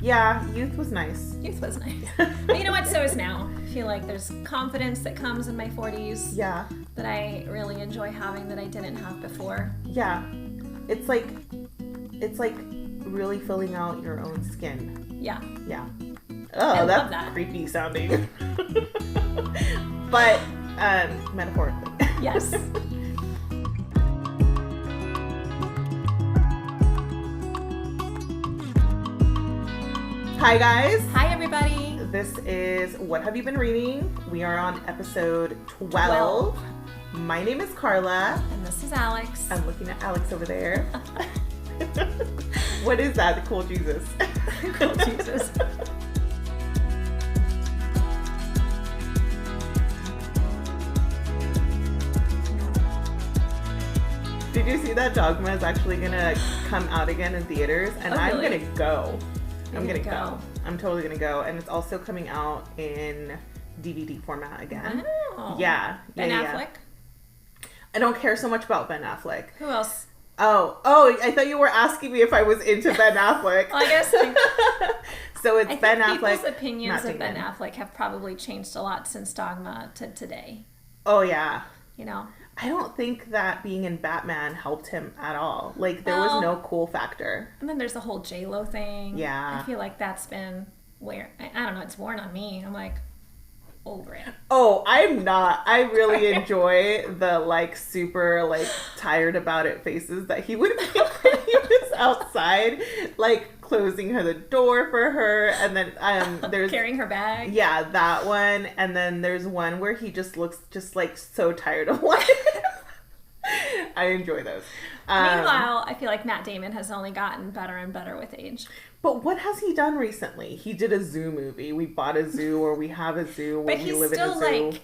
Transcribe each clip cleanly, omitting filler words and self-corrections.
Yeah, youth was nice. Youth was nice. But you know what? So is now. I feel like there's confidence that comes in my 40s. Yeah. That I really enjoy having that I didn't have before. Yeah. It's like really filling out your own skin. Yeah. Yeah. Oh, that's creepy sounding. But metaphorically. Yes. Hi guys. Hi everybody. This is What Have You Been Reading? We are on episode 12. My name is Carla. And this is Alex. I'm looking at Alex over there. What is that? The cool Jesus. Cool Jesus. Did you see that Dogma is actually gonna come out again in theaters? And I'm really? gonna go. I'm gonna go. go. I'm totally gonna go. And it's also coming out in DVD format again. Wow. Yeah. Ben yeah, Affleck? Yeah. I don't care so much about Ben Affleck. Who else? Oh, I thought you were asking me if I was into Ben Affleck. Well, I guess. So it's Ben Affleck. People's opinions Matt of Ben Damon. Affleck have probably changed a lot since Dogma to today. Oh, yeah. You know? I don't think that being in Batman helped him at all. Like, there was no cool factor. And then there's the whole J-Lo thing. Yeah. I feel like that's been I don't know, it's worn on me. I'm like, over it. Oh, I'm not. I really enjoy the, like, super, like, tired about it faces that he would make when he was outside, like, closing her the door for her. And then there's... Carrying her bag. Yeah, that one. And then there's one where he just looks just, like, so tired of life. I enjoy those. Meanwhile, I feel like Matt Damon has only gotten better and better with age. But what has he done recently? He did a zoo movie. We bought a zoo, or we have a zoo, But or we live in a zoo. But he's still,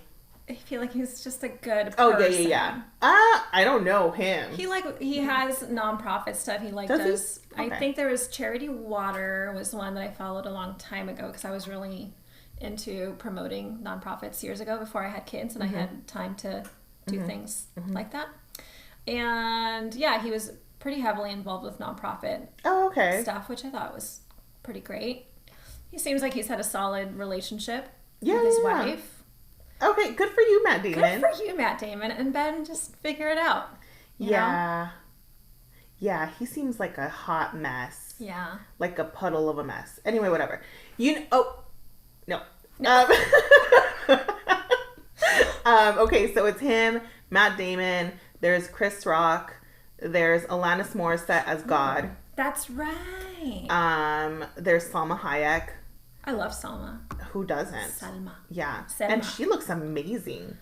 I feel like he's just a good person. Oh, yeah. I don't know him. He has nonprofit stuff. He does. Okay. I think there was Charity Water was one that I followed a long time ago because I was really into promoting nonprofits years ago before I had kids and I had time to do things like that. And yeah, he was pretty heavily involved with nonprofit stuff, which I thought was pretty great. He seems like he's had a solid relationship with his wife. Okay, good for you, Matt Damon. Good for you, Matt Damon. And Ben, just figure it out. You know? Yeah, he seems like a hot mess. Yeah. Like a puddle of a mess. Anyway, whatever. No. Okay, so it's him, Matt Damon, there's Chris Rock, there's Alanis Morissette as God. That's right. There's Salma Hayek. I love Salma. Who doesn't? Salma. Yeah. Selma. And she looks amazing.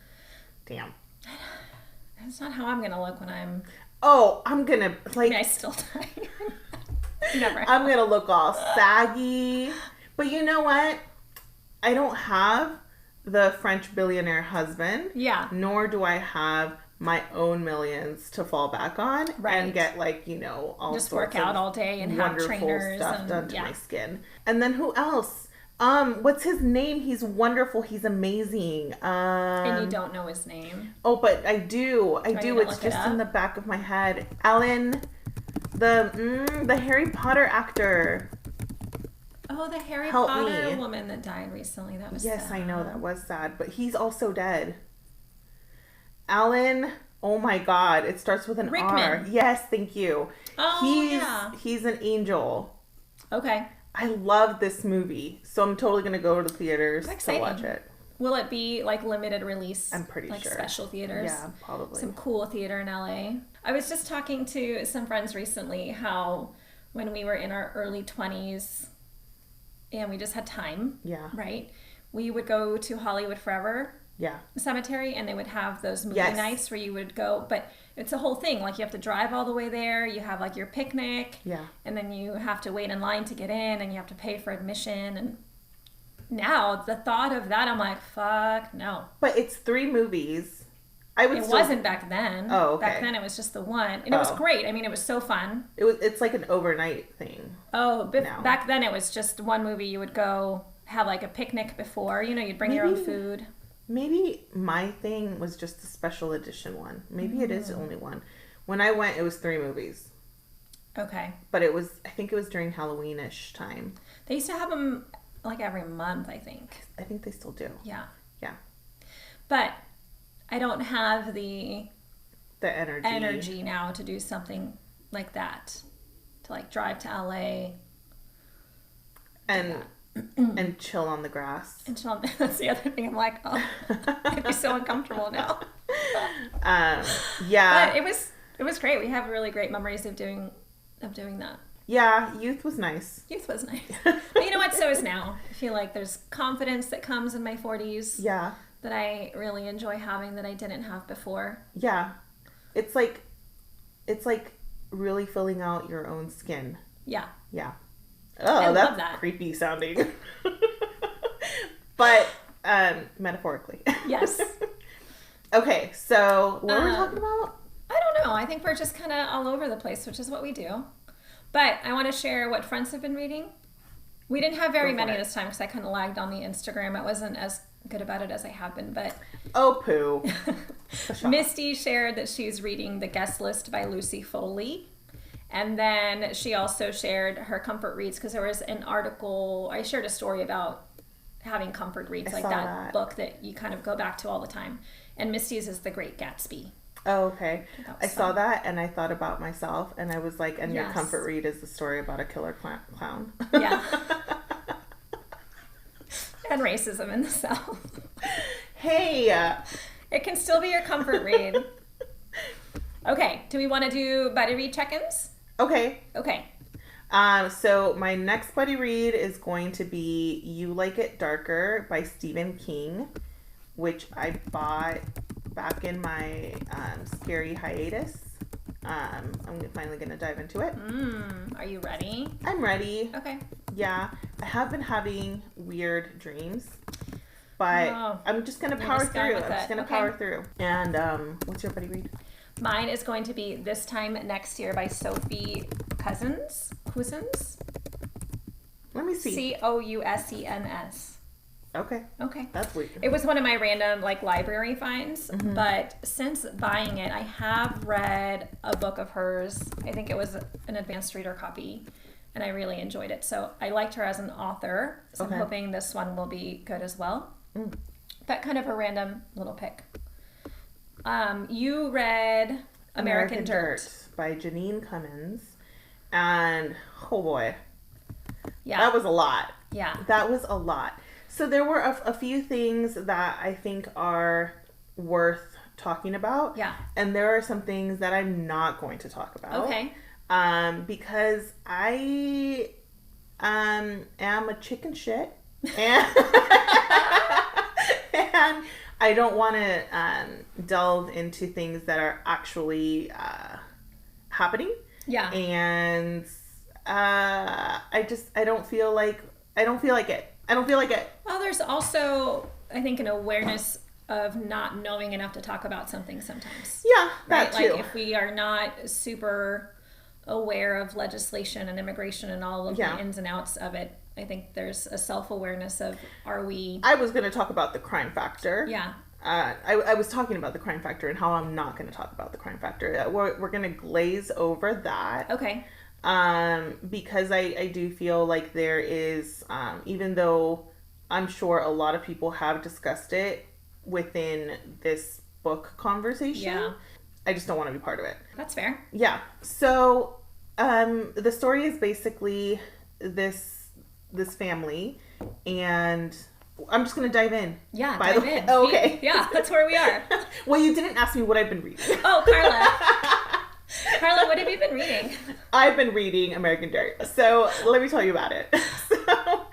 Damn. That's not how I'm going to look when I'm... Oh, I'm going to, like... I still die. Never. I'm going to look all saggy. But you know what? I don't have the French billionaire husband. Yeah. Nor do I have my own millions to fall back on and get, like, you know, all just sorts work out of all day and have trainers stuff and done to my skin. And then who else? What's his name? He's wonderful. He's amazing. And you don't know his name. Oh, but I do. It's just in the back of my head. Alan, the Harry Potter actor. Oh, the Harry Potter woman that died recently. That was sad. I know, that was sad. But he's also dead. Alan, oh my God. It starts with an Rickman. R. Yes, thank you. Oh, He's an angel. Okay. I love this movie. So I'm totally going to go to the theaters to watch it. Will it be like limited release? I'm pretty sure. Like special theaters? Yeah, probably. Some cool theater in LA. I was just talking to some friends recently how when we were in our early 20s and we just had time, right? We would go to Hollywood Forever Cemetery and they would have those movie nights where you would go, but it's a whole thing. Like you have to drive all the way there. You have like your picnic. Yeah. And then you have to wait in line to get in and you have to pay for admission. And now the thought of that, I'm like, fuck no. But it's 3 movies. It wasn't back then. Oh, okay. Back then it was just the one. And it was great. I mean, it was so fun. It's like an overnight thing. Oh, but back then it was just one movie. You would go have like a picnic before. You know, you'd bring your own food. Maybe my thing was just the special edition one. Maybe it is the only one. When I went, it was 3 movies. Okay. But I think it was during Halloween-ish time. They used to have them like every month, I think. I think they still do. Yeah. Yeah. But I don't have the energy now to do something like that. To like drive to LA and chill on the grass. And chill. That's the other thing. I'm like, oh, I'd be so uncomfortable now. Yeah. But it was great. We have really great memories of doing that. Yeah, youth was nice. Youth was nice. But you know what? So is now. I feel like there's confidence that comes in my 40s. Yeah. That I really enjoy having that I didn't have before. Yeah. It's like really filling out your own skin. Yeah. Yeah. Oh, I that's love that. Creepy sounding. But metaphorically. Yes. Okay, so what were we talking about? I don't know. I think we're just kind of all over the place, which is what we do. But I want to share what friends have been reading. We didn't have very many this time because I kind of lagged on the Instagram. I wasn't as good about it as I have been, but... Oh, poo. Misty shared that she's reading The Guest List by Lucy Foley. And then she also shared her comfort reads because there was an article... I shared a story about having comfort reads, like that book that you kind of go back to all the time. And Misty's is The Great Gatsby. Oh, okay. I saw that and I thought about myself and I was like, and your comfort read is the story about a killer clown. Yeah. And racism in the South. Hey! It can still be your comfort read. Okay, do we want to do buddy read check-ins? Okay. Okay. So my next buddy read is going to be You Like It Darker by Stephen King, which I bought back in my scary hiatus. I'm finally going to dive into it. Are you ready? I'm ready. Okay. Yeah. I have been having weird dreams, but I'm just going to power through. I'm just going to power through. And what's your buddy read? Mine is going to be This Time Next Year by Sophie Cousins. Let me see. Cousens. Okay. That's weird. It was one of my random library finds, but since buying it, I have read a book of hers. I think it was an advanced reader copy, and I really enjoyed it. So I liked her as an author, so I'm hoping this one will be good as well. But kind of a random little pick. You read American Dirt by Janine Cummins, and oh boy, yeah, that was a lot. Yeah, that was a lot. So there were a few things that I think are worth talking about. Yeah. And there are some things that I'm not going to talk about. Okay. Because I am a chicken shit. And, and I don't want to delve into things that are actually happening. Yeah. And I don't feel like it. Well, there's also, I think, an awareness of not knowing enough to talk about something sometimes. Yeah, that too. Like if we are not super aware of legislation and immigration and all of the ins and outs of it, I think there's a self-awareness of, are we... I was going to talk about the crime factor. Yeah. I was talking about the crime factor and how I'm not going to talk about the crime factor. We're going to glaze over that. Okay. Because I do feel like there is, even though I'm sure a lot of people have discussed it within this book conversation, I just don't want to be part of it. That's fair. Yeah. So, the story is basically this family, and I'm just going to dive in. Yeah, dive in. Oh, okay. Yeah, that's where we are. Well, you didn't ask me what I've been reading. Oh, Carla. Carla, what have you been reading? I've been reading American Dirt. So let me tell you about it. So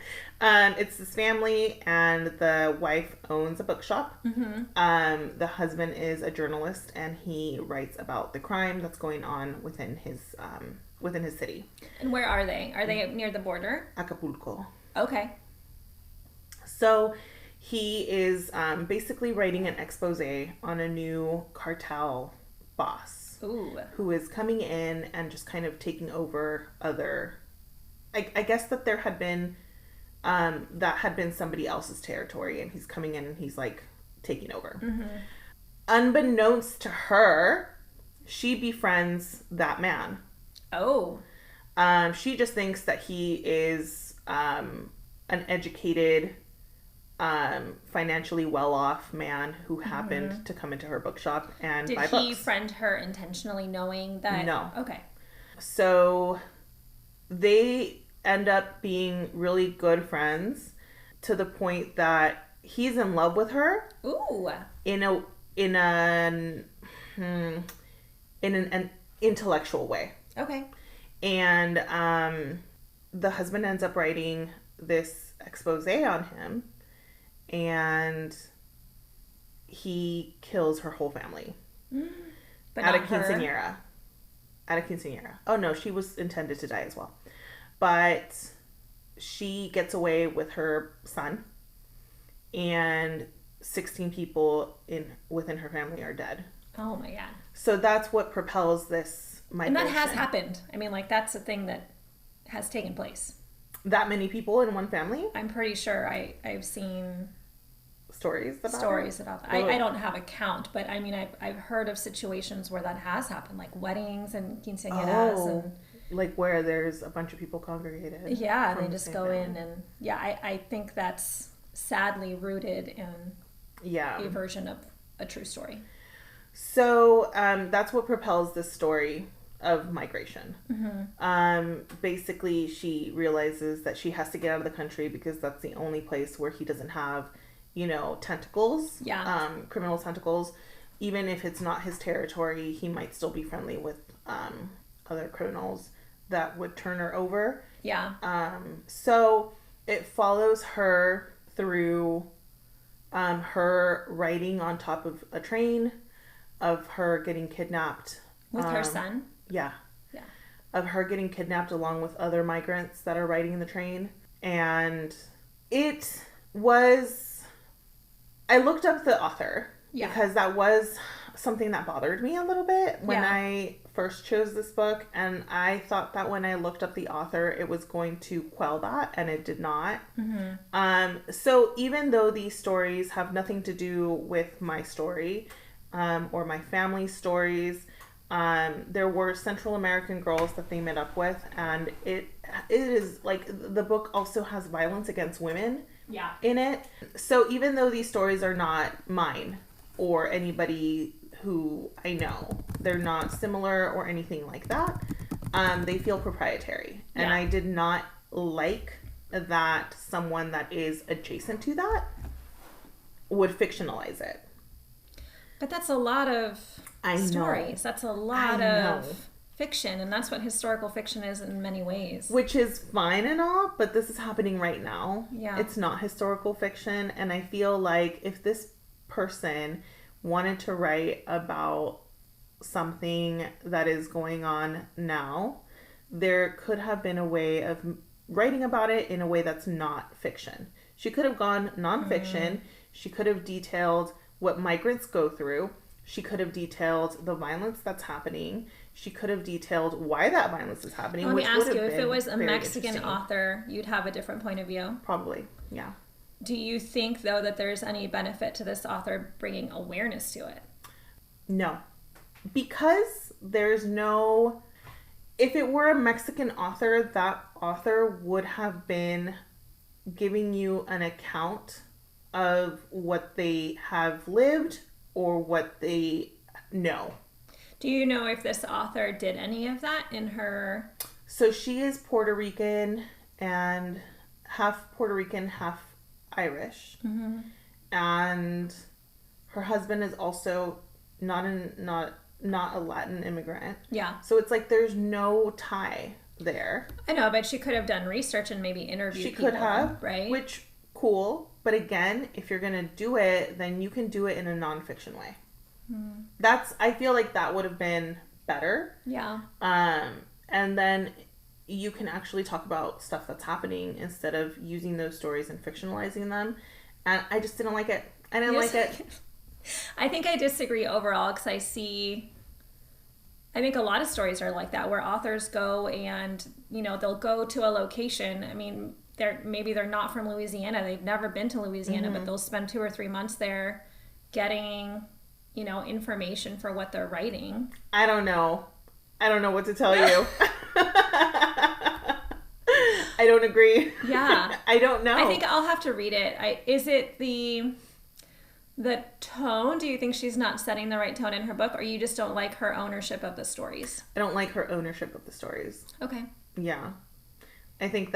it's this family, and the wife owns a bookshop. The husband is a journalist, and he writes about the crime that's going on within his city. And where are they? Are they near the border? Acapulco. Okay. So he is basically writing an expose on a new cartel boss. Ooh. Who is coming in and just kind of taking over other... I guess that there had been... that had been somebody else's territory, and he's coming in and he's, taking over. Unbeknownst to her, she befriends that man. Oh. She just thinks that he is an educated, financially well-off man who happened to come into her bookshop and buy books. Did he friend her intentionally knowing that? No. Okay. So they end up being really good friends to the point that he's in love with her. Ooh. In an intellectual way. Okay. And the husband ends up writing this expose on him, and he kills her whole family. But at not a quinceañera. Her. At a quinceañera. Oh no, she was intended to die as well. But she gets away with her son, and 16 people within her family are dead. Oh my God. So that's what propels this migration. And that has happened. I mean, like, that's a thing that has taken place. That many people in one family? I'm pretty sure I've seen stories about that. I don't have a count, but I mean, I've heard of situations where that has happened, like weddings and quinceañeras. And like where there's a bunch of people congregated. Yeah, and they just go in and, yeah, I think that's sadly rooted in a version of a true story. So that's what propels this story of migration. Basically, she realizes that she has to get out of the country because that's the only place where he doesn't have, tentacles, criminal tentacles. Even if it's not his territory, he might still be friendly with other criminals that would turn her over. Yeah. So it follows her through her riding on top of a train, of her getting kidnapped. With her son? Yeah. Yeah. Of her getting kidnapped along with other migrants that are riding the train. And it was... I looked up the author. Yeah. Because that was something that bothered me a little bit when I first chose this book. And I thought that when I looked up the author, it was going to quell that. And it did not. So even though these stories have nothing to do with my story... or my family's stories. There were Central American girls that they met up with, and it is like the book also has violence against women in it. So even though these stories are not mine or anybody who I know, they're not similar or anything like that, they feel proprietary. And I did not like that someone that is adjacent to that would fictionalize it. But that's a lot of stories. That's a lot of fiction, and that's what historical fiction is in many ways. Which is fine and all, but this is happening right now. Yeah. It's not historical fiction, and I feel like if this person wanted to write about something that is going on now, there could have been a way of writing about it in a way that's not fiction. She could have gone nonfiction. She could have detailed what migrants go through. She could have detailed the violence that's happening. She could have detailed why that violence is happening. Let me ask you, if it was a Mexican author, you'd have a different point of view? Probably, yeah. Do you think, though, that there's any benefit to this author bringing awareness to it? No. Because there's no... If it were a Mexican author, that author would have been giving you an account of what they have lived or what they know. Do you know if this author did any of that in her... So she is Puerto Rican and half Puerto Rican, half Irish. And her husband is also not a Latin immigrant. Yeah. So it's like there's no tie there. I know, but she could have done research and maybe interviewed people. She could have, right? Which, cool. But again, if you're going to do it, then you can do it in a nonfiction way. I feel like that would have been better. Yeah. And then you can actually talk about stuff that's happening instead of using those stories and fictionalizing them. And I just didn't like it. I didn't like it. I think I disagree overall because I think a lot of stories are like that where authors go and, they'll go to a location. I mean, maybe they're not from Louisiana. They've never been to Louisiana, but they'll spend 2 or 3 months there getting, information for what they're writing. I don't know what to tell you. I don't agree. Yeah. I don't know. I think I'll have to read it. Is it the tone? Do you think she's not setting the right tone in her book, or you just don't like her ownership of the stories? I don't like her ownership of the stories. Okay. Yeah. I think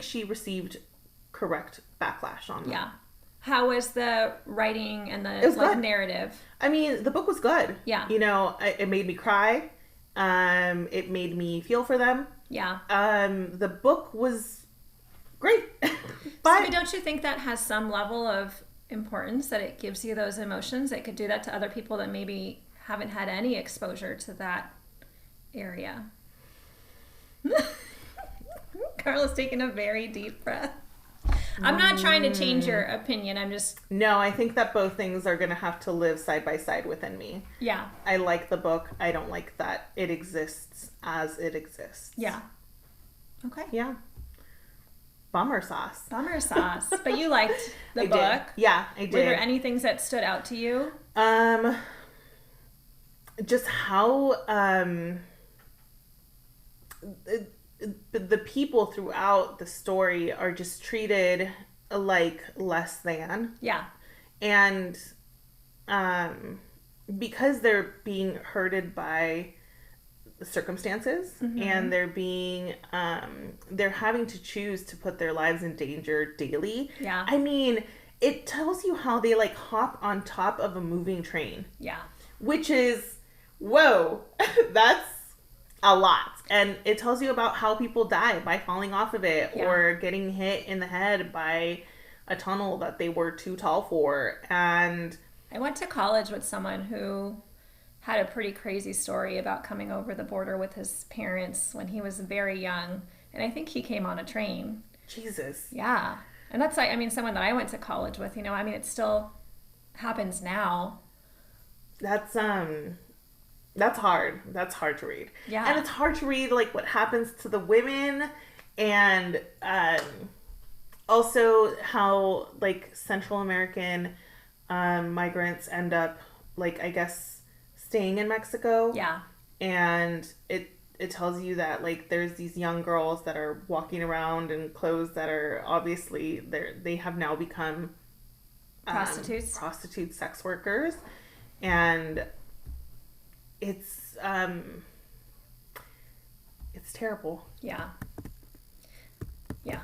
she received correct backlash on that. Yeah. How was the writing and the narrative? I mean, the book was good. Yeah. You know, it made me cry. It made me feel for them. Yeah. The book was great. But don't you think that has some level of importance, that it gives you those emotions? It could do that to other people that maybe haven't had any exposure to that area. Carla's taking a very deep breath. I'm not trying to change your opinion. No, I think that both things are going to have to live side by side within me. Yeah. I like the book. I don't like that it exists as it exists. Yeah. Okay. Yeah. Bummer sauce. Bummer sauce. But you liked the book. Did. Yeah, I did. Were there any things that stood out to you? Just how the people throughout the story are just treated like less than. Yeah. And because they're being hurted by the circumstances, mm-hmm. and they're having to choose to put their lives in danger daily. Yeah. I mean, it tells you how they like hop on top of a moving train. Yeah. Which is, whoa, that's a lot. And it tells you about how people die by falling off of it, yeah. or getting hit in the head by a tunnel that they were too tall for. And I went to college with someone who had a pretty crazy story about coming over the border with his parents when he was very young. And I think he came on a train. Jesus. Yeah. And that's, I mean, someone that I went to college with, you know, I mean, it still happens now. That's hard. That's hard to read. Yeah. And it's hard to read, like, what happens to the women, and also how, like, Central American migrants end up, like, I guess, staying in Mexico. Yeah. And it tells you that, like, there's these young girls that are walking around in clothes that are obviously, they have now become prostitute sex workers. And it's terrible. Yeah. Yeah.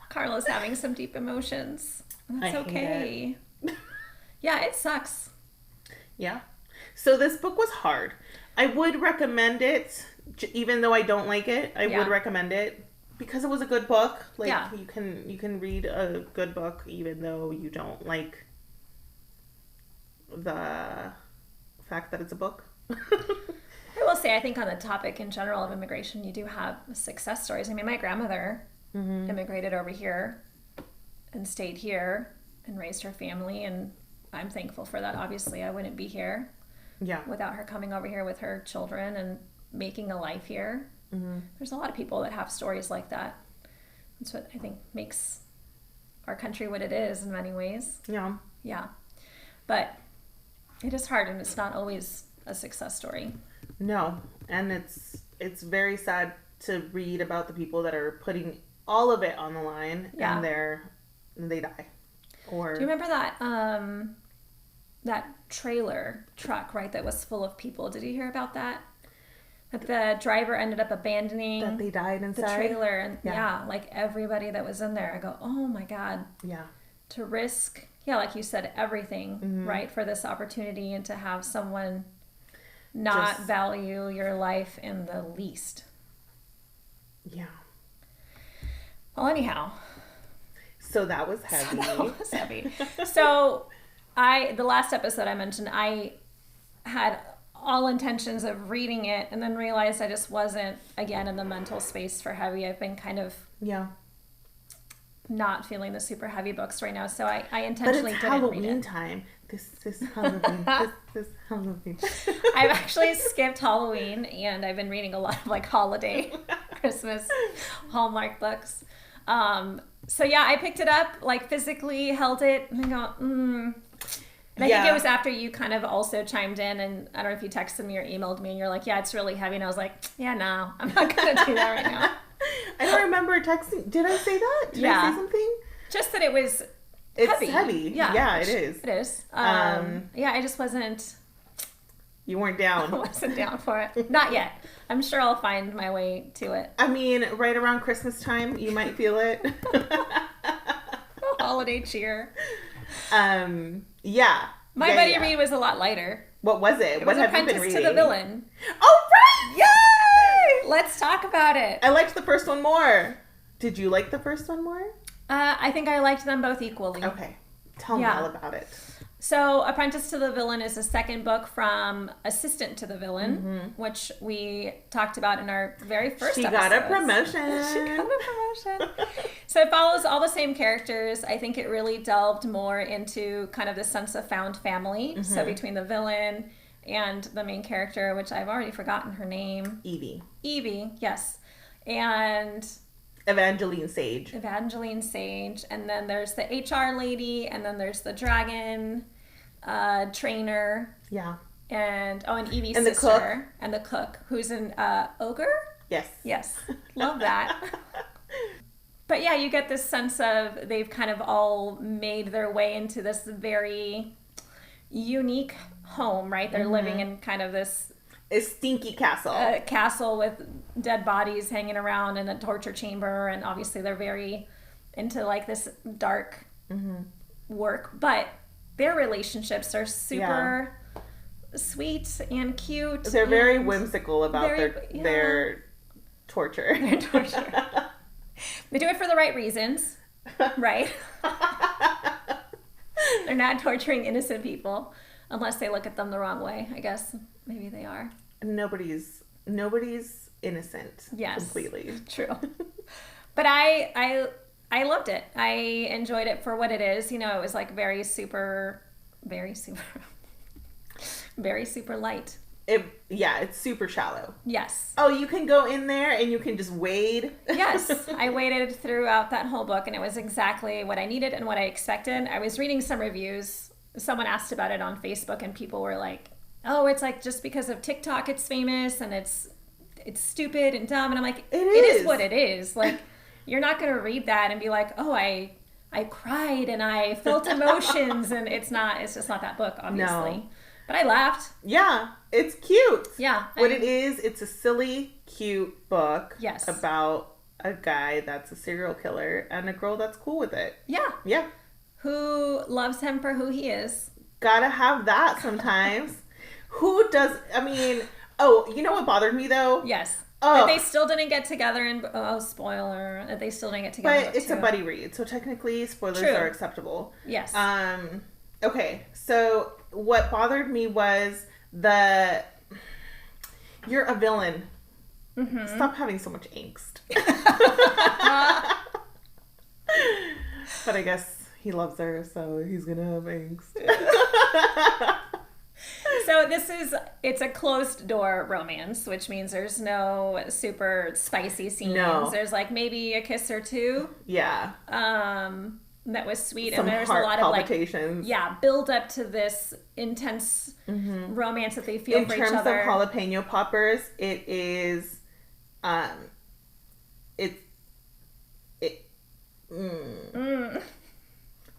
Carla's having some deep emotions. That's okay. Yeah, it sucks. Yeah. So this book was hard. I would recommend it, even though I don't like it. I would recommend it because it was a good book. Like, you can read a good book even though you don't like the fact that it's a book. I will say, I think on the topic in general of immigration, you do have success stories. I mean, my grandmother mm-hmm. immigrated over here and stayed here and raised her family, and I'm thankful for that. Obviously, I wouldn't be here without her coming over here with her children and making a life here. Mm-hmm. There's a lot of people that have stories like that. That's what I think makes our country what it is in many ways. Yeah. Yeah. But it is hard, and it's not always a success story. No. And it's very sad to read about the people that are putting all of it on the line and they die. Or do you remember that trailer truck, right, that was full of people? Did you hear about that? That the driver ended up abandoning, that they died inside the trailer, and like everybody that was in there. I go, oh my God. Yeah. To risk, like you said, everything, mm-hmm. right, for this opportunity, and to have someone not value your life in the least. Yeah. Well, anyhow. So that was heavy. So the last episode I mentioned, I had all intentions of reading it and then realized I just wasn't, again, in the mental space for heavy. I've been kind of not feeling the super heavy books right now. So I intentionally didn't read it. But it's Halloween time. This Halloween. this Halloween. I've actually skipped Halloween, and I've been reading a lot of like holiday, Christmas, Hallmark books. So I picked it up, like physically held it, and I go, And I think it was after you kind of also chimed in, and I don't know if you texted me or emailed me, and you're like, yeah, it's really heavy. And I was like, yeah, no, I'm not going to do that right now. I don't remember texting. Did I say that? Did I say something? Just that it was it's heavy. Heavy. Yeah, it is. It is. Yeah, I just wasn't. You weren't down. I wasn't down for it. Not yet. I'm sure I'll find my way to it. I mean, right around Christmas time, you might feel it. Holiday cheer. Yeah. My buddy read was a lot lighter. What was it? What have you been reading? To the Villain. Oh, right! Yay! Let's talk about it. I liked the first one more. Did you like the first one more? I think I liked them both equally. Okay. Tell me all about it. So, Apprentice to the Villain is the second book from Assistant to the Villain, which we talked about in our very first episode. She got a promotion. So it follows all the same characters. I think it really delved more into kind of the sense of found family. So between the villain and the main character, which I've already forgotten her name. Evie, yes. And Evangeline Sage. And then there's the HR lady, and then there's the dragon trainer. Yeah. And Evie's sister. And the cook, who's an ogre? Yes. Love that. But yeah, you get this sense of they've kind of all made their way into this very unique home, right? They're living in kind of this... A stinky castle. Castle with dead bodies hanging around in a torture chamber. And obviously they're very into like this dark work. But their relationships are super sweet and cute. They're very whimsical about their torture. Their torture. They do it for the right reasons, right? They're not torturing innocent people unless they look at them the wrong way. I guess maybe they are. Nobody's innocent. Yes, completely true. But I loved it. I enjoyed it for what it is. You know, it was like very super light. It's super shallow. Yes. Oh, you can go in there and you can just wade? Yes. I waded throughout that whole book, and it was exactly what I needed and what I expected. I was reading some reviews. Someone asked about it on Facebook, and people were like, oh, it's like just because of TikTok it's famous, and it's stupid and dumb. And I'm like, it is what it is. Like, you're not going to read that and be like, oh, I cried and I felt emotions. And it's just not that book, obviously. No. But I laughed. Yeah, it's cute. Yeah. It's a silly, cute book. Yes. About a guy that's a serial killer and a girl that's cool with it. Yeah. Yeah. Who loves him for who he is. Gotta have that sometimes. Who does, you know what bothered me though? Yes. That they still didn't get together spoiler, that they still didn't get together. But it's a buddy read, so technically spoilers are acceptable. Yes. Okay, so what bothered me was you're a villain. Mm-hmm. Stop having so much angst. But I guess he loves her, so he's gonna have angst. So it's a closed door romance, which means there's no super spicy scenes. No. There's like maybe a kiss or two. Yeah. That was sweet. Some and there's heart a lot palpitations. of build up to this intense romance that they feel for each other. In terms of jalapeno poppers, it is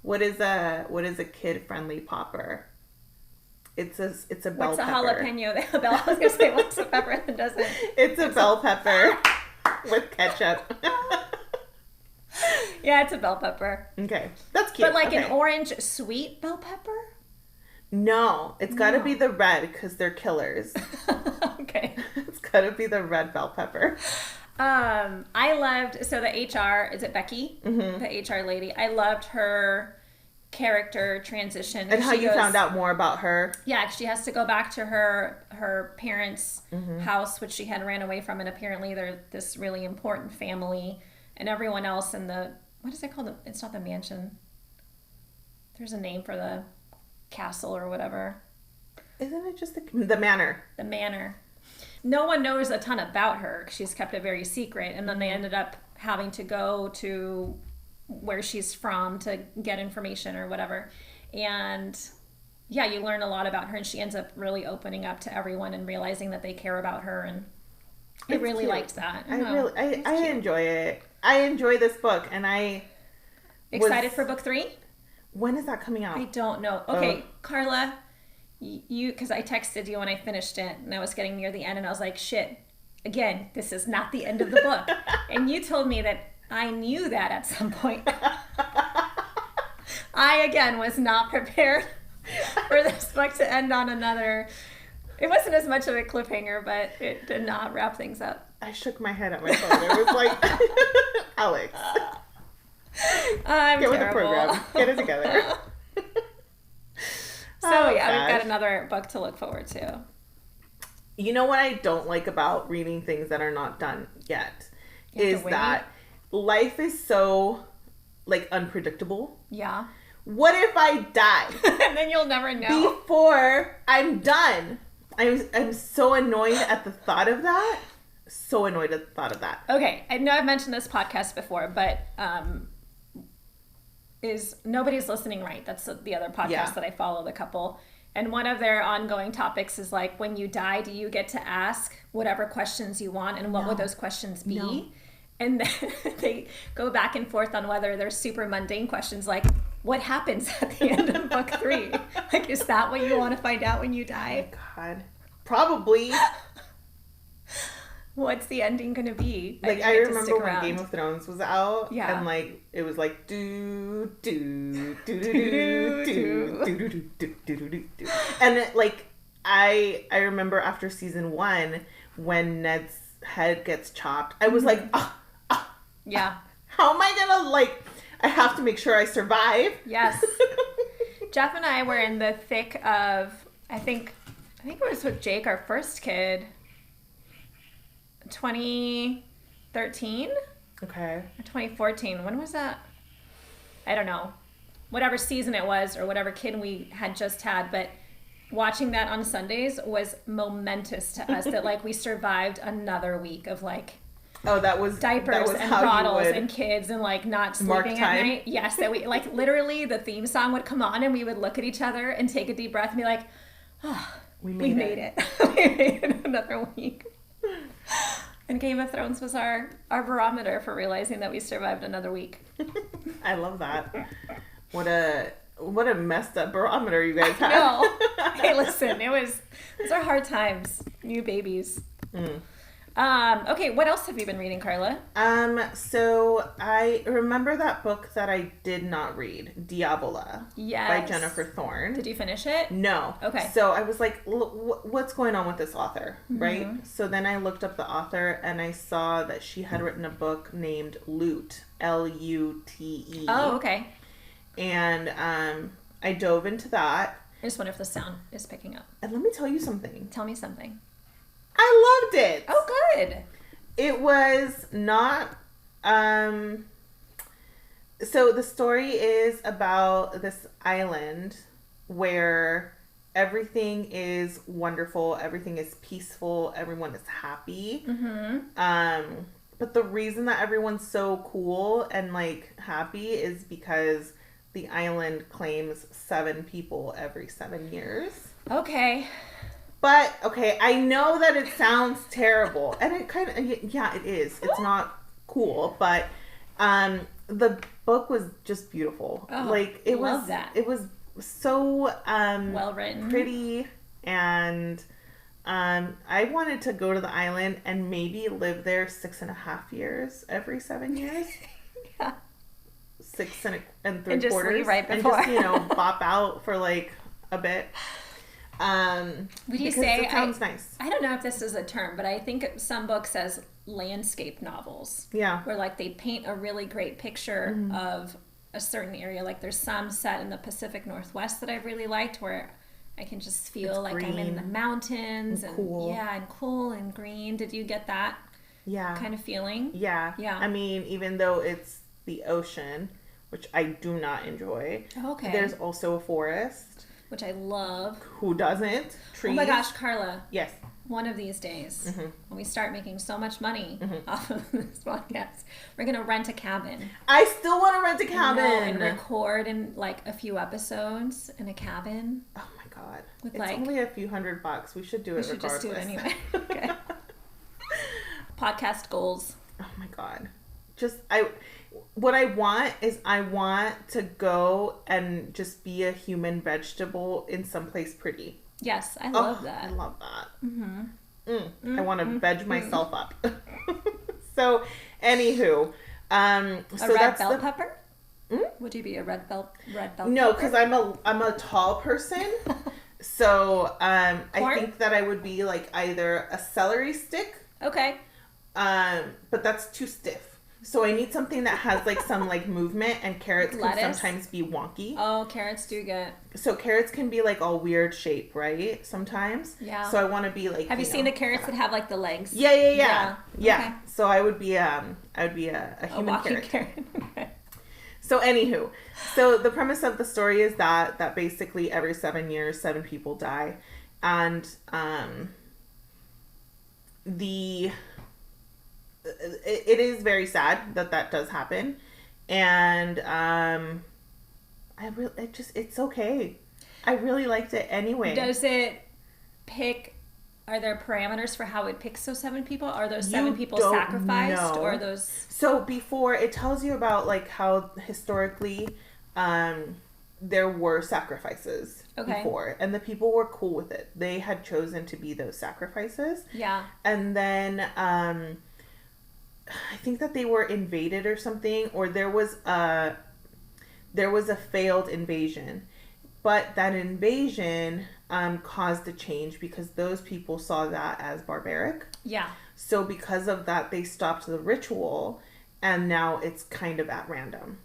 What is a kid friendly popper? It's a bell pepper. What's a jalapeno? I was gonna say what's a pepper that doesn't. It's a bell pepper with ketchup. Yeah, it's a bell pepper. Okay, that's cute. But like an orange sweet bell pepper? No, it's got to be the red because they're killers. Okay, it's got to be the red bell pepper. I loved the HR. Is it Becky? Mm-hmm. The HR lady. I loved her character transition and how you found out more about her. Yeah, she has to go back to her parents' house, which she had ran away from, and apparently they're this really important family, and everyone else in the what is it called? It's not the mansion. There's a name for the castle or whatever. Isn't it just the manor? The manor. No one knows a ton about her. She's kept it very secret, and then they ended up having to go to where she's from to get information or whatever. And yeah, you learn a lot about her, and she ends up really opening up to everyone and realizing that they care about her, and I really liked that. I enjoy it. I enjoy this book, and I excited for book 3. When is that coming out? I don't know. Okay, Carla, because I texted you when I finished it, and I was getting near the end, and I was like, shit, again, this is not the end of the book. And you told me that I knew that at some point. I, again, was not prepared for this book to end on another. It wasn't as much of a cliffhanger, but it did not wrap things up. I shook my head at my phone. It was like, Alex, I'm get terrible. with the program. Get it together. We've got another book to look forward to. You know what I don't like about reading things that are not done yet is that life is so, like, unpredictable. Yeah. What if I die? And then you'll never know. Before I'm done. I'm so annoyed at the thought of that. So annoyed at the thought of that. Okay. I know I've mentioned this podcast before, but is Nobody's Listening Right. That's the other podcast that I follow, the couple. And one of their ongoing topics is like, when you die, do you get to ask whatever questions you want? And what would those questions be? No. And then they go back and forth on whether they're super mundane questions like, what happens at the end of book 3? Like, is that what you want to find out when you die? Oh, God. Probably. What's the ending going to be? Like, I remember when Game of Thrones was out. Yeah. And, like, it was like, do, do, do, do, do, do, do, do, do, do, do, do. And, it, like, I remember after season 1, when Ned's head gets chopped, I was like, yeah. How am I going to, like... I have to make sure I survive. Yes. Jeff and I were in the thick of, I think it was with Jake, our first kid, 2013? Okay. Or 2014. When was that? I don't know. Whatever season it was or whatever kid we had just had, but watching that on Sundays was momentous to us that, like, we survived another week of, like, that was diapers and bottles and kids and, like, not sleeping at night. Yes, that we, like, literally the theme song would come on and we would look at each other and take a deep breath and be like, we made it. We made it another week. And Game of Thrones was our barometer for realizing that we survived another week. I love that. What a messed up barometer you guys had. No. Hey, listen, those are hard times. New babies. Okay, what else have you been reading, Carla? So I remember that book that I did not read, Diabola, by Jennifer Thorne. Did you finish it? No. Okay. So I was like, what's going on with this author, right? So then I looked up the author and I saw that she had written a book named Lute, Lute. Oh, okay. And I dove into that. I just wonder if the sound is picking up. And let me tell you something. Tell me something. I loved it. Oh, good. It was not, so the story is about this island where everything is wonderful, everything is peaceful, everyone is happy. But the reason that everyone's so cool and, like, happy is because the island claims 7 people every 7 years. Okay. But, okay, I know that it sounds terrible, and it kind of, yeah, it is. It's not cool, but the book was just beautiful. Oh, like, it was so well written, pretty, and I wanted to go to the island and maybe live there 6.5 years every 7 years. Yeah. 6 and 3/4. And just leave right before. And just, bop out for, like, a bit. Would you say, it sounds nice. I don't know if this is a term, but I think some books as landscape novels. Yeah. Where, like, they paint a really great picture of a certain area. Like, there's some set in the Pacific Northwest that I've really liked where I can just feel it's like green. I'm in the mountains and cool. Yeah, and cool and green. Did you get that kind of feeling? Yeah. Yeah. I mean, even though it's the ocean, which I do not enjoy. Okay. There's also a forest. Which I love. Who doesn't? Trees. Oh my gosh, Carla. Yes. One of these days, when we start making so much money off of this podcast, we're going to rent a cabin. I still want to rent a cabin. And record in, like, a few episodes in a cabin. Oh my God. With it's only a few $100. We should do it regardless. We should just do it anyway. Okay. Podcast goals. Oh my God. What I want is I want to go and just be a human vegetable in someplace pretty. Yes, I love that. I love that. Mm-hmm. I want to veg myself up. So, anywho, a red bell pepper? Would you be a red bell No, because I'm a tall person. So I think that I would be like either a celery stick. Okay. But that's too stiff. So I need something that has like some like movement, and carrots can sometimes be wonky. Oh, carrots do get. So carrots can be like all weird shape, right? Sometimes. Yeah. So I want to be like. Have you seen the carrots that have like the legs? Yeah. Okay. So I would be a human carrot. Okay. So anywho, so the premise of the story is that basically every 7 years, 7 people die, and it is very sad that does happen, and it's okay. I really liked it anyway. Does it pick? Are there parameters for how it picks those 7 people? Are those 7 people sacrificed, or are those? So before, it tells you about like how historically there were sacrifices before, and the people were cool with it. They had chosen to be those sacrifices. Yeah. And then I think that they were invaded or something, or there was a failed invasion, but that invasion caused a change because those people saw that as barbaric. Yeah. So because of that, they stopped the ritual, and now it's kind of at random.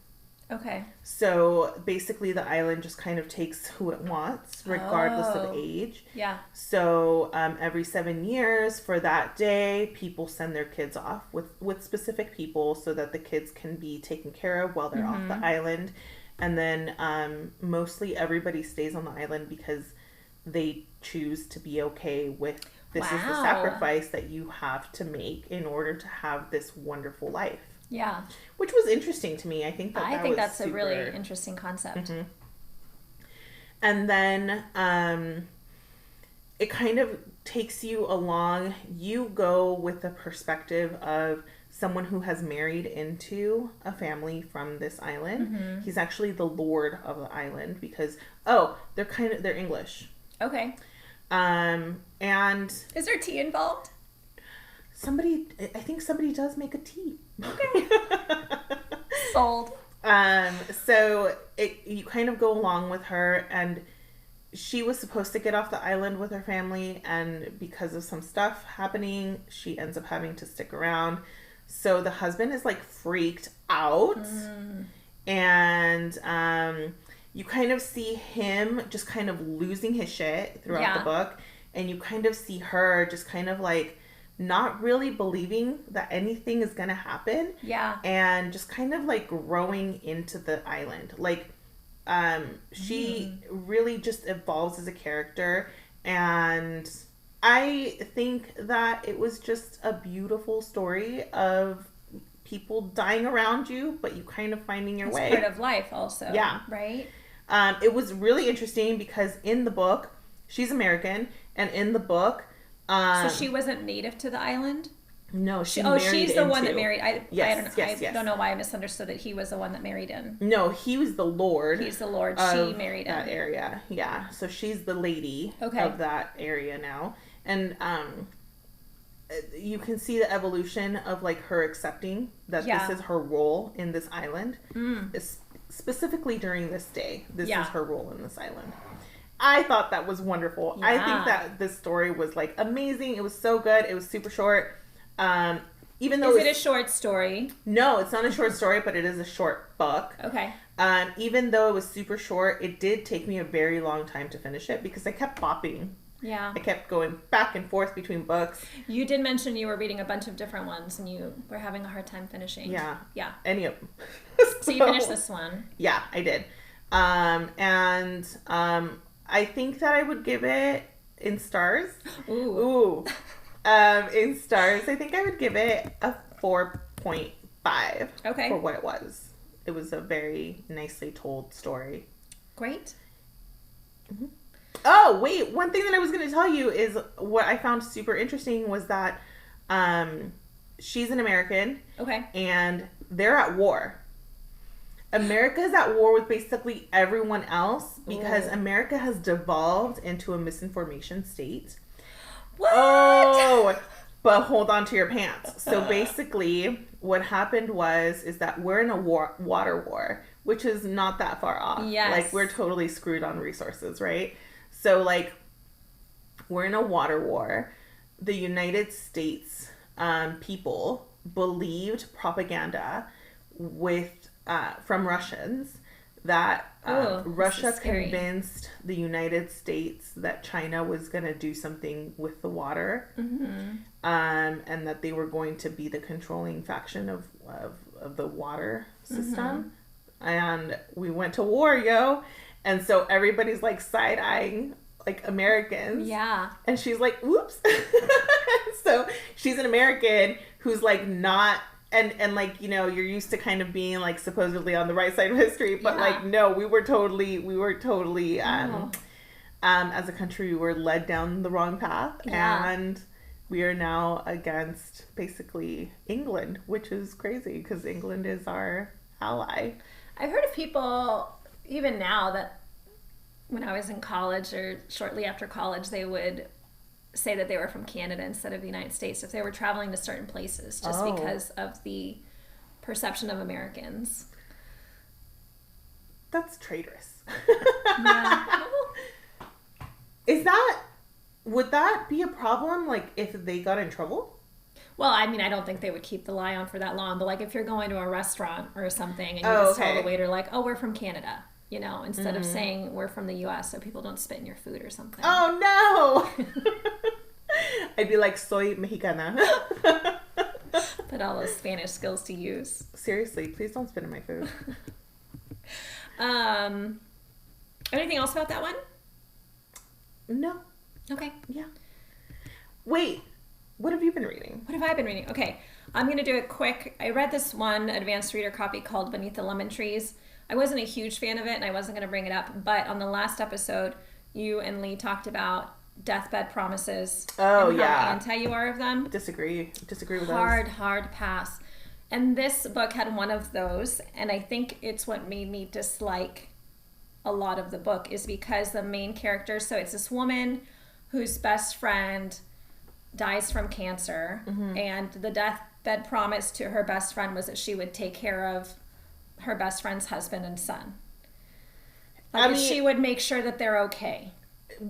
Okay. So basically the island just kind of takes who it wants, regardless of age. Yeah. So every 7 years for that day, people send their kids off with specific people so that the kids can be taken care of while they're off the island. And then mostly everybody stays on the island because they choose to be okay with this is the sacrifice that you have to make in order to have this wonderful life. Yeah. Which was interesting to me. I think that's a really interesting concept. Mm-hmm. And then it kind of takes you along. You go with the perspective of someone who has married into a family from this island. Mm-hmm. He's actually the lord of the island because they're English. Okay. And is there tea involved? I think somebody does make a tea. Okay. Sold. So you kind of go along with her, and she was supposed to get off the island with her family, and because of some stuff happening, she ends up having to stick around. So the husband is like freaked out, and you kind of see him just kind of losing his shit throughout the book, and you kind of see her just kind of like not really believing that anything is gonna happen. Yeah. And just kind of like growing into the island. Like, she really just evolves as a character, and I think that it was just a beautiful story of people dying around you, but you kind of finding your way. It's part of life also. Yeah. Right? It was really interesting because in the book, she's American, and in the book, so she wasn't native to the island? No, she's the one that married. I don't know why I misunderstood that he was the one that married in. No, he was the lord. He's the lord. She married in that area. Yeah, so she's the lady of that area now, and you can see the evolution of like her accepting that this is her role in this island. Specifically during this day, this is her role in this island. I thought that was wonderful. Yeah. I think that this story was like amazing. It was so good. It was super short. Even though is it a short story? No, it's not a short story, but it is a short book. Okay. Even though it was super short, it did take me a very long time to finish it because I kept bopping. Yeah. I kept going back and forth between books. You did mention you were reading a bunch of different ones and you were having a hard time finishing. Yeah. Yeah. Any of them. So you finished this one. Yeah, I did. I think that I would give it in stars. Ooh. In stars, I think I would give it a 4.5. Okay. For what it was. It was a very nicely told story. Great. Mm-hmm. Oh, wait. One thing that I was going to tell you is what I found super interesting was that she's an American. Okay. And they're at war. America's at war with basically everyone else because America has devolved into a misinformation state. What? Oh, but hold on to your pants. So basically, what happened is that we're in a water war, which is not that far off. Yes. Like, we're totally screwed on resources, right? So, like, we're in a water war. The United States people believed propaganda from Russians that Russia convinced the United States that China was going to do something with the water, and that they were going to be the controlling faction of the water system. And we went to war, yo. And so everybody's like side-eyeing like Americans. Yeah. And she's like, oops. So she's an American who's like not, and like, you know, you're used to kind of being like supposedly on the right side of history, but like, no, we were totally as a country, we were led down the wrong path. Yeah. And we are now against basically England, which is crazy because England is our ally. I've heard of people even now that when I was in college or shortly after college, they would say that they were from Canada instead of the United States if they were traveling to certain places, just because of the perception of Americans. That's traitorous. Yeah. Would that be a problem, like, if they got in trouble? Well, I mean, I don't think they would keep the lie on for that long, but like if you're going to a restaurant or something and you just tell the waiter like, oh, we're from Canada, you know, instead of saying we're from the U.S. so people don't spit in your food or something. Oh, no! I'd be like, soy mexicana. Put all those Spanish skills to use. Seriously, please don't spit in my food. Anything else about that one? No. Okay. Yeah. Wait, what have you been reading? What have I been reading? Okay, I'm going to do it quick. I read this one advanced reader copy called Beneath the Lemon Trees. I wasn't a huge fan of it, and I wasn't going to bring it up, but on the last episode, you and Lee talked about deathbed promises. Oh, and yeah. how anti you are of them. Disagree with hard pass. And this book had one of those, and I think it's what made me dislike a lot of the book is because the main character, so it's this woman whose best friend dies from cancer, and the deathbed promise to her best friend was that she would take care of her best friend's husband and son. Like, she would make sure that they're okay.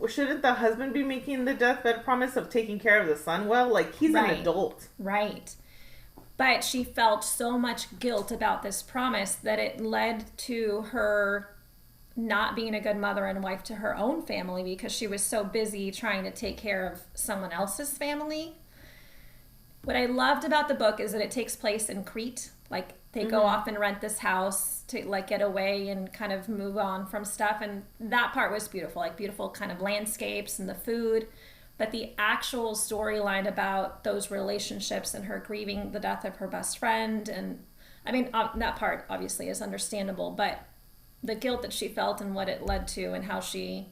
Shouldn't the husband be making the deathbed promise of taking care of the son well? Like, he's an adult. Right. But she felt so much guilt about this promise that it led to her not being a good mother and wife to her own family because she was so busy trying to take care of someone else's family. What I loved about the book is that it takes place in Crete. Like, they go off and rent this house to like get away and kind of move on from stuff, and that part was beautiful, like beautiful kind of landscapes and the food. But the actual storyline about those relationships and her grieving the death of her best friend, and I mean that part obviously is understandable, but the guilt that she felt and what it led to and how she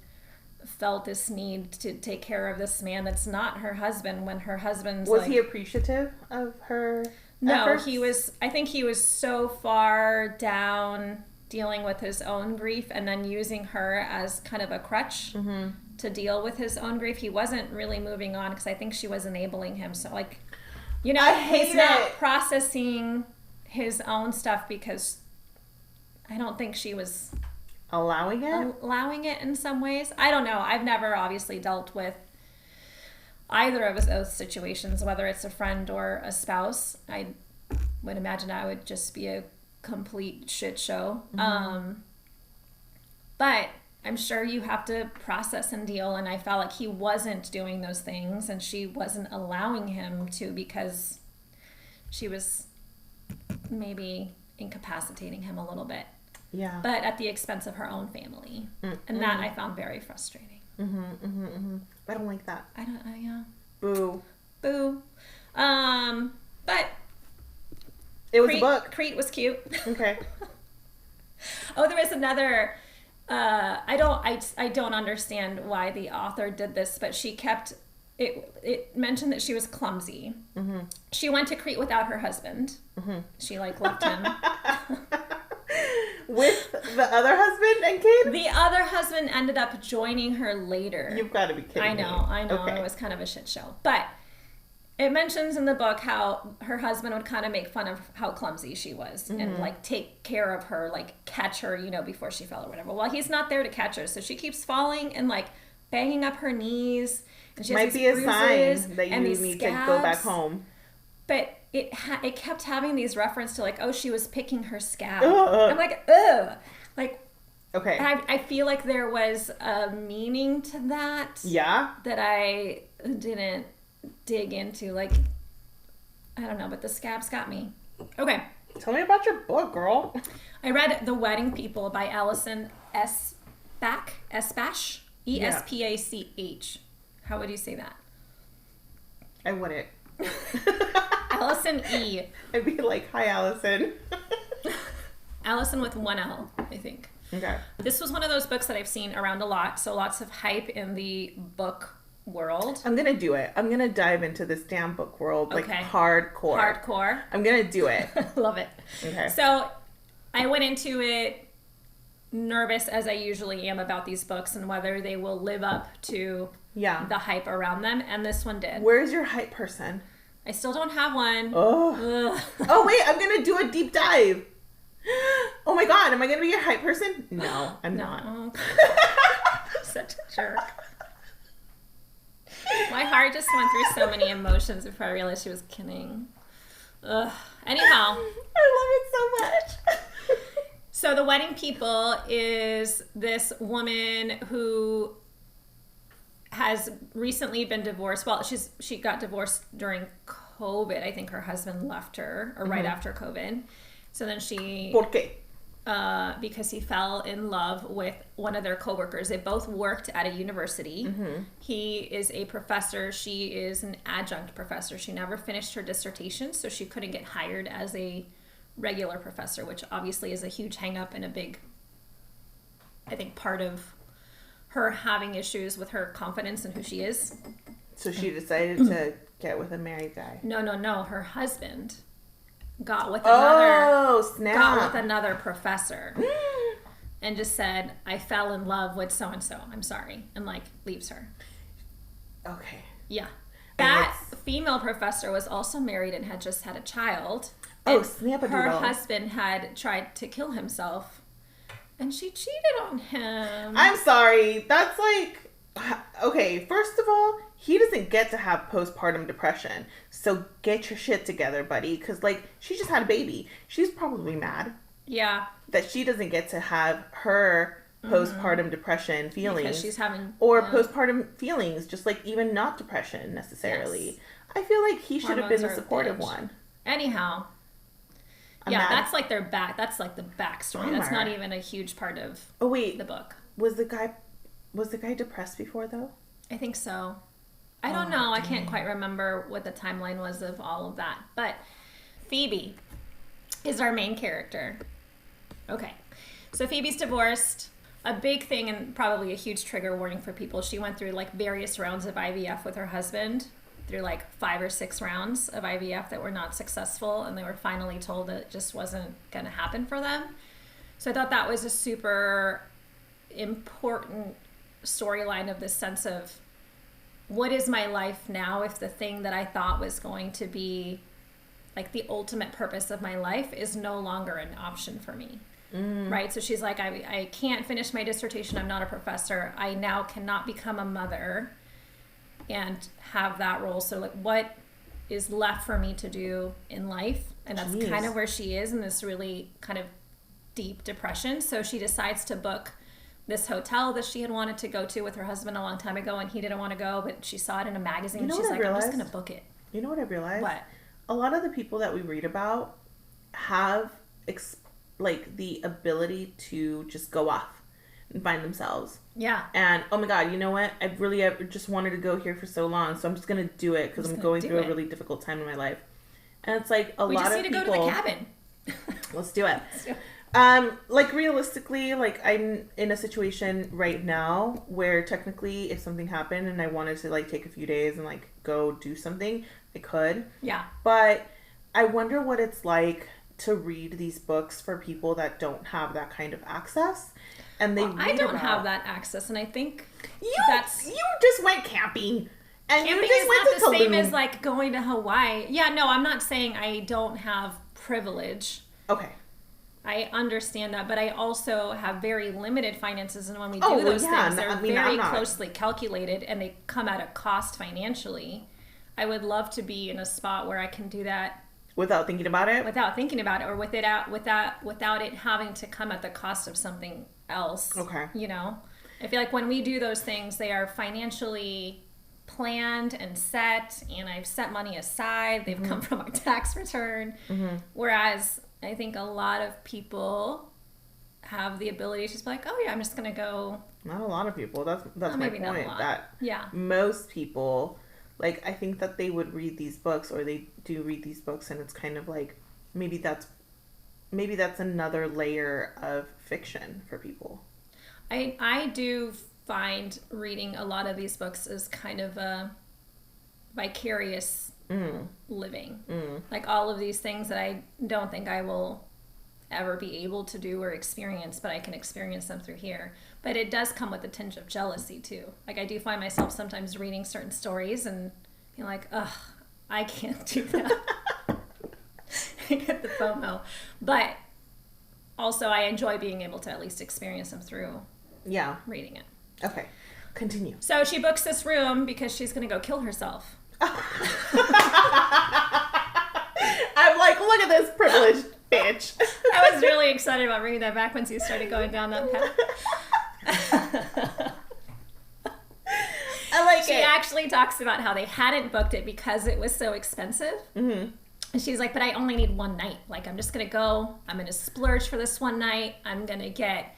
felt this need to take care of this man that's not her husband when her husband's was he appreciative of her efforts? He was. I think he was so far down dealing with his own grief and then using her as kind of a crutch to deal with his own grief. He wasn't really moving on because I think she was enabling him. So, like, you know, he's not processing his own stuff because I don't think she was allowing it in some ways. I don't know. I've never obviously dealt with either of those situations, whether it's a friend or a spouse. I would imagine I would just be a complete shit show. But I'm sure you have to process and deal, and I felt like he wasn't doing those things and she wasn't allowing him to because she was maybe incapacitating him a little bit. Yeah. But at the expense of her own family. And that I found very frustrating. I don't like that. Yeah. Boo. But it was a book. Crete was cute. Okay. Oh, there was another I don't understand why the author did this, but she kept it mentioned that she was clumsy. Mm-hmm. She went to Crete without her husband. Mm-hmm. She left him. With the other husband and kid? The other husband ended up joining her later. You've got to be kidding I know. Okay. It was kind of a shit show. But it mentions in the book how her husband would kind of make fun of how clumsy she was and take care of her, catch her, before she fell or whatever. Well, he's not there to catch her, so she keeps falling and banging up her knees. And she has might be a sign that you need to go back home. But it kept having these references to she was picking her scab. I'm ugh. Okay. I feel like there was a meaning to that. Yeah. That I didn't dig into. I don't know, but the scabs got me. Okay. Tell me about your book, girl. I read The Wedding People by Alison Espach. Espach. How would you say that? I wouldn't. Allison E. I'd be like, hi, Allison. Allison with one L, I think. Okay. This was one of those books that I've seen around a lot, so lots of hype in the book world. I'm going to do it. I'm going to dive into this damn book world, hardcore. I'm going to do it. Love it. Okay. So I went into it nervous, as I usually am about these books and whether they will live up to the hype around them, and this one did. Where's your hype person? I still don't have one. Oh, oh wait, I'm going to do a deep dive. Oh my god, am I going to be your hype person? No, I'm not. Such a jerk. My heart just went through so many emotions before I realized she was kidding. Ugh. Anyhow. I love it so much. So The Wedding People is this woman who has recently been divorced. Well, she got divorced during COVID. I think her husband left her, or right after COVID. So then she... ¿Por qué? Because he fell in love with one of their coworkers. They both worked at a university. Mm-hmm. He is a professor. She is an adjunct professor. She never finished her dissertation, so she couldn't get hired as a regular professor, which obviously is a huge hang-up and a big, I think, part of her having issues with her confidence in who she is. So she decided to get with a married guy. No. Her husband got with another professor and just said, I fell in love with so-and-so. I'm sorry. And leaves her. Okay. Yeah. That female professor was also married and had just had a child. Oh, snap-a-doodle. Her husband had tried to kill himself and she cheated on him. I'm sorry. That's okay, first of all, he doesn't get to have postpartum depression. So get your shit together, buddy. Because, she just had a baby. She's probably mad. Yeah. That she doesn't get to have her postpartum depression feelings. Because she's having... Or postpartum feelings, just, even not depression, necessarily. Yes. I feel like he should have been the supportive one. Anyhow. That's their back. That's the backstory. That's not even a huge part of the book. Was the guy depressed before, though? I think so. I don't know. Dang. I can't quite remember what the timeline was of all of that. But Phoebe is our main character. Okay. So Phoebe's divorced. A big thing and probably a huge trigger warning for people. She went through various rounds of IVF with her husband. Through 5 or 6 rounds of IVF that were not successful. And they were finally told that it just wasn't going to happen for them. So I thought that was a super important storyline of this sense of what is my life now if the thing that I thought was going to be the ultimate purpose of my life is no longer an option for me. Right? So she's like, I can't finish my dissertation. I'm not a professor. I now cannot become a mother and have that role. So what is left for me to do in life? And that's kind of where she is in this really kind of deep depression. So she decides to book this hotel that she had wanted to go to with her husband a long time ago, and he didn't want to go, but she saw it in a magazine, and she's like, I'm just going to book it. You know what I realized? What? A lot of the people that we read about have, the ability to just go off and find themselves. Yeah. And, oh my God, you know what? I really just wanted to go here for so long, so I'm just going to do it because I'm going through a really difficult time in my life. And it's a lot of people... We just need to go to the cabin. Let's do it. Like realistically, like I'm in a situation right now where technically if something happened and I wanted to like take a few days and like go do something, I could. Yeah. But I wonder what it's like to read these books for people that don't have that kind of access. And they I don't have that access, and I think you just went camping. And camping you just is went not to the same Tulum. as like going to Hawaii. Yeah, no, I'm not saying I don't have privilege. Okay. I understand that, but I also have very limited finances, and when we do those things, they're very closely calculated, and they come at a cost financially. I would love to be in a spot where I can do that without thinking about it, or without it having to come at the cost of something else. Okay. You know, I feel like when we do those things, they are financially planned and set, and I've set money aside. They've come from my tax return. Whereas I think a lot of people have the ability to just be like, oh yeah, I'm just gonna go. Not a lot of people. That's my point. That most people, like, I think that they would read these books, or they do read these books, and it's kind of like maybe that's another layer of fiction for people. I do find reading a lot of these books is kind of a vicarious living. Like all of these things that I don't think I will ever be able to do or experience, but I can experience them through here. But it does come with a tinge of jealousy too. Like I do find myself sometimes reading certain stories and being like, ugh, I can't do that. I get the FOMO. But also I enjoy being able to at least experience them through reading it. Okay, continue. So she books this room because she's going to go kill herself. I'm like, look at this privileged bitch. I was really excited about bringing that back once you started going down that path. I like She actually talks about how they hadn't booked it because it was so expensive. And she's like, but I only need one night. Like, I'm just going to go. I'm going to splurge for this one night. I'm going to get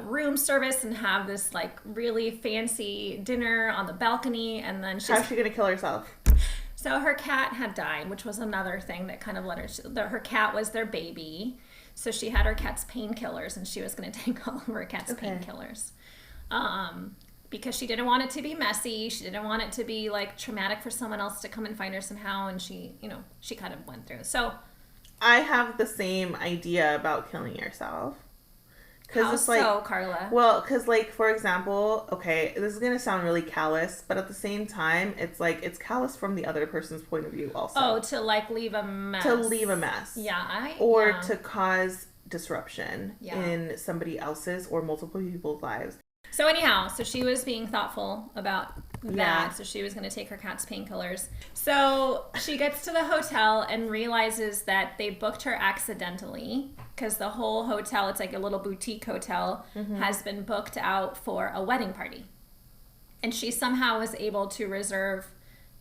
room service and have this like really fancy dinner on the balcony, and then how's she gonna kill herself? So her cat had died, which was another thing that kind of led her. Her cat was their baby, so she had her cat's painkillers, and she was gonna take all of her cat's painkillers, because she didn't want it to be messy. She didn't want it to be like traumatic for someone else to come and find her somehow, and she kind of went through. So I have the same idea about killing yourself. How it's like, so, Carla? Well, because, like, for example, okay, this is going to sound really callous, but at the same time, it's, like, it's callous from the other person's point of view also. Oh, to, like, leave a mess. Yeah. To cause disruption in somebody else's or multiple people's lives. So, anyhow, she was being thoughtful about that. So she was going to take her cat's painkillers. So she gets to the hotel and realizes that they booked her accidentally, because the whole hotel, it's like a little boutique hotel, has been booked out for a wedding party. And she somehow was able to reserve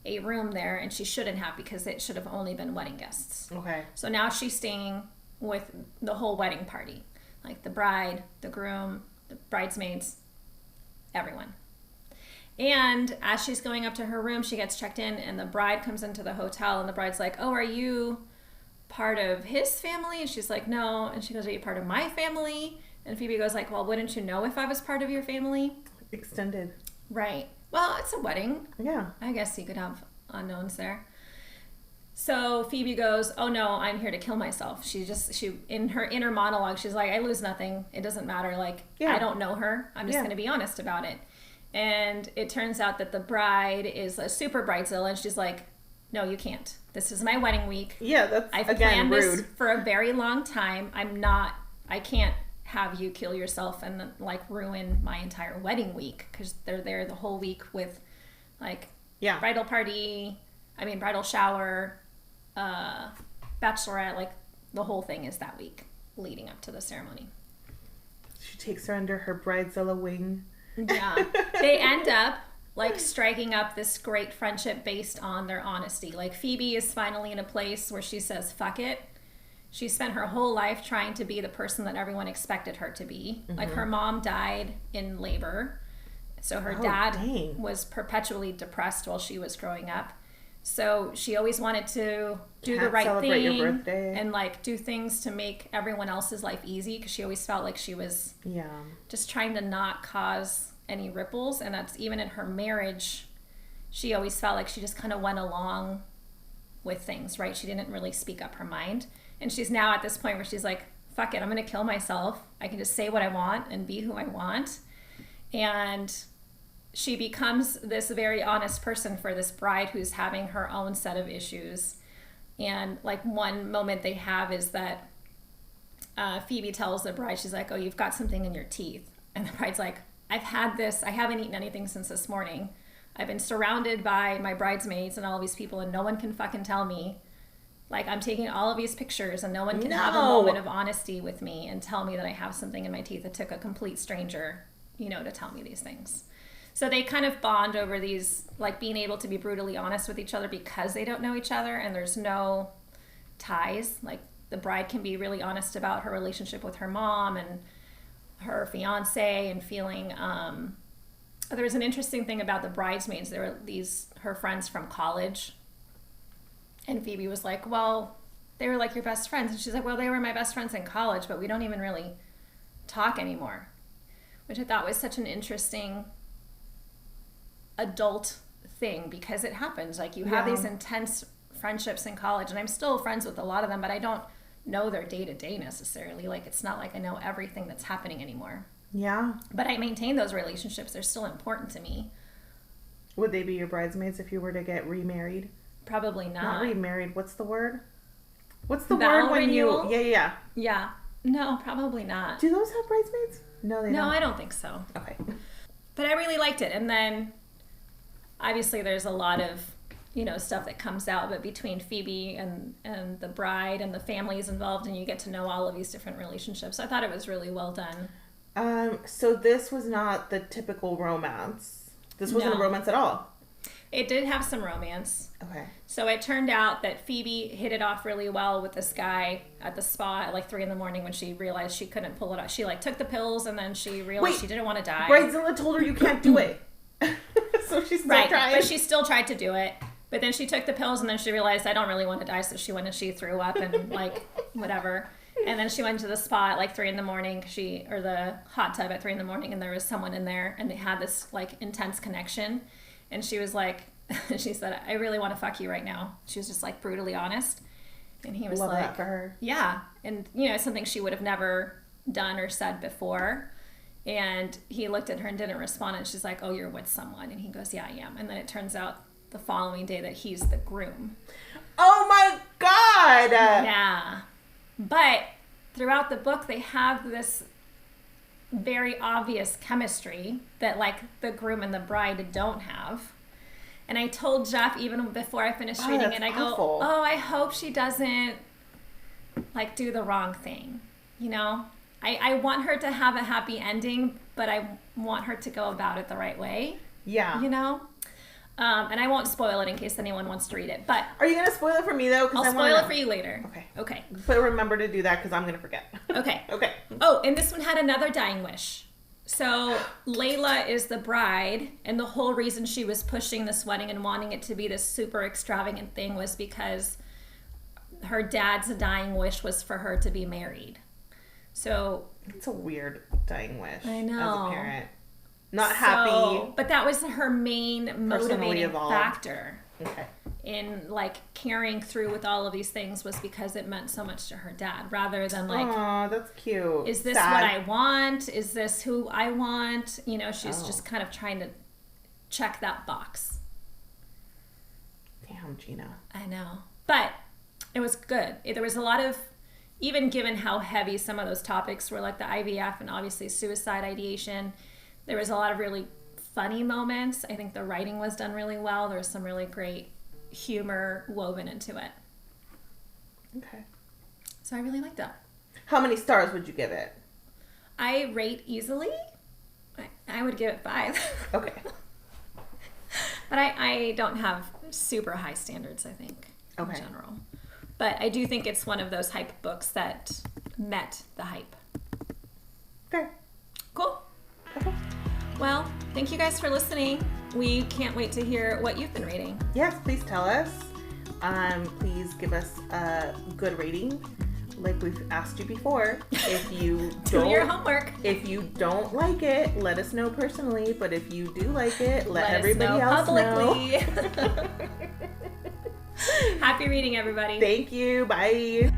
a room there, and she shouldn't have, because it should have only been wedding guests. Okay. So now she's staying with the whole wedding party, like the bride, the groom, the bridesmaids, everyone. And as she's going up to her room, she gets checked in, and the bride comes into the hotel, and the bride's like, oh, are you part of his family? And she's like, no. And she goes, are you part of my family? And Phoebe goes like, well, wouldn't you know if I was part of your family? Extended. Right. Well, it's a wedding. Yeah. I guess you could have unknowns there. So Phoebe goes, oh no, I'm here to kill myself. She in her inner monologue, she's like, I lose nothing. It doesn't matter. Like, I don't know her. I'm just going to be honest about it. And it turns out that the bride is a super bridezilla, and she's like, no, you can't. This is my wedding week. Yeah, that's, I've again, planned rude. this for a very long time. I can't have you kill yourself and like ruin my entire wedding week, because they're there the whole week with like bridal shower, bachelorette, like the whole thing is that week leading up to the ceremony. She takes her under her bridezilla wing. Yeah. They end up like striking up this great friendship based on their honesty. Like Phoebe is finally in a place where she says, fuck it. She spent her whole life trying to be the person that everyone expected her to be. Like her mom died in labor. So her dad was perpetually depressed while she was growing up. So she always wanted to do the right thing your birthday. And like do things to make everyone else's life easy, because she always felt like she was just trying to not cause any ripples. And that's even in her marriage, she always felt like she just kind of went along with things, right? She didn't really speak up her mind. And she's now at this point where she's like, fuck it, I'm going to kill myself. I can just say what I want and be who I want. And she becomes this very honest person for this bride who's having her own set of issues. And like one moment they have is that Phoebe tells the bride, she's like, oh, you've got something in your teeth. And the bride's like, I've had this, I haven't eaten anything since this morning. I've been surrounded by my bridesmaids and all these people, and no one can fucking tell me. Like, I'm taking all of these pictures and no one can have a moment of honesty with me and tell me that I have something in my teeth. It took a complete stranger, to tell me these things. So they kind of bond over these, like being able to be brutally honest with each other because they don't know each other and there's no ties. Like the bride can be really honest about her relationship with her mom and her fiance and feeling, there was an interesting thing about the bridesmaids. There were her friends from college. And Phoebe was like, well, they were like your best friends. And she's like, well, they were my best friends in college, but we don't even really talk anymore. Which I thought was such an interesting adult thing, because it happens. Like you have these intense friendships in college, and I'm still friends with a lot of them, but I don't know their day-to-day necessarily. Like it's not like I know everything that's happening anymore. Yeah. But I maintain those relationships. They're still important to me. Would they be your bridesmaids if you were to get remarried? Probably not. Not remarried. What's the word? What's the word when renewal? Yeah. No, probably not. Do those have bridesmaids? No, they don't. No, I don't think so. Okay. But I really liked it. And then obviously there's a lot of, stuff that comes out, but between Phoebe and the bride and the families involved, and you get to know all of these different relationships. I thought it was really well done. So this was not the typical romance. This wasn't a romance at all. It did have some romance. Okay. So it turned out that Phoebe hit it off really well with this guy at the spa at like 3 a.m. when she realized she couldn't pull it off. She like took the pills and then she realized she didn't want to die. Bridezilla told her you can't do it. So she still tried. But she still tried to do it. But then she took the pills and then she realized I don't really want to die. So she went and she threw up and like whatever. And then she went to the spa at like 3 a.m. or the hot tub at 3 a.m. and there was someone in there and they had this like intense connection. And she was like, she said, I really want to fuck you right now. She was just like brutally honest. And he was Love like, that for her. Yeah. And something she would have never done or said before. And he looked at her and didn't respond. And she's like, oh, you're with someone. And he goes, yeah, I am. And then it turns out the following day that he's the groom. Oh my God. Yeah. But throughout the book, they have this very obvious chemistry that like the groom and the bride don't have. And I told Jeff even before I finished reading it, I go, oh, I hope she doesn't like do the wrong thing. I want her to have a happy ending, but I want her to go about it the right way. Yeah. And I won't spoil it in case anyone wants to read it. But are you going to spoil it for me though? I'll spoil it for you later. Okay. But remember to do that because I'm going to forget. Okay. Okay. Oh, and this one had another dying wish. So Layla is the bride, and the whole reason she was pushing this wedding and wanting it to be this super extravagant thing was because her dad's dying wish was for her to be married. So it's a weird dying wish. I know. As a parent. Not happy. But that was her main motivating factor. Okay. In like carrying through with all of these things was because it meant so much to her dad, rather than like, oh, that's cute. Is this what I want? Is this who I want? She's just kind of trying to check that box. Damn, Gina. I know. But it was good. There was a lot of, even given how heavy some of those topics were, like the IVF and obviously suicide ideation, there was a lot of really funny moments. I think the writing was done really well. There was some really great humor woven into it. Okay. So I really liked that. How many stars would you give it? I rate easily. I would give it 5. Okay. But I don't have super high standards, I think, in general. But I do think it's one of those hype books that met the hype. Okay. Cool. Okay. Well, thank you guys for listening. we can't wait to hear what you've been reading. Yes, please tell us. Please give us a good rating, like we've asked you before. If you do your homework. If you don't like it, let us know personally. But if you do like it, let everybody else publicly know. Happy reading, everybody. Thank you. Bye.